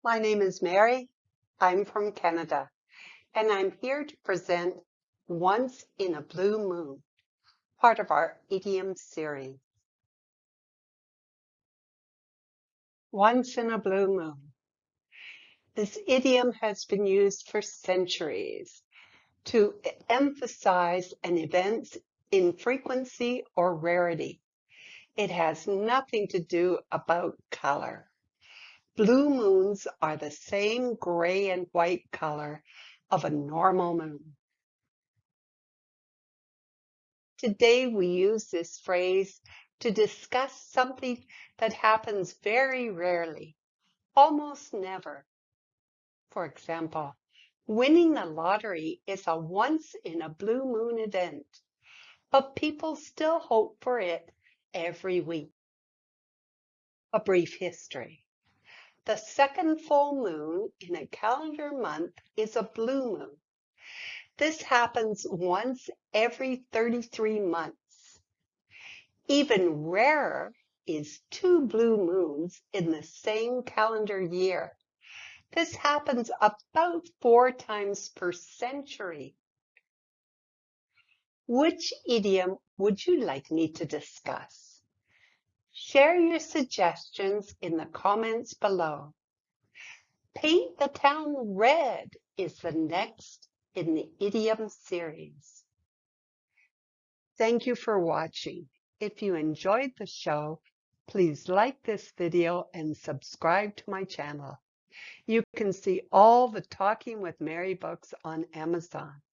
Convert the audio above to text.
My name is Mary. I'm from Canada, and I'm here to present Once in a Blue Moon, part of our Idiom series. Once in a blue moon. This idiom has been used for centuries to emphasize an event's infrequency or rarity. It has nothing to do about color. Blue moons are the same gray and white color of a normal moon. Today we use this phrase to discuss something that happens very rarely, almost never. For example, winning the lottery is a once in a blue moon event, but people still hope for it every week. A brief history. The second full moon in a calendar month is a blue moon. This happens once every 33 months. Even rarer is two blue moons in the same calendar year. This happens about 4 times per century. Which idiom would you like me to discuss? Share your suggestions in the comments below. Paint the town red is the next in the idiom series. Thank you for watching. If you enjoyed the show, please like this video and subscribe to my channel. You can see all the Talking with Mary books on Amazon.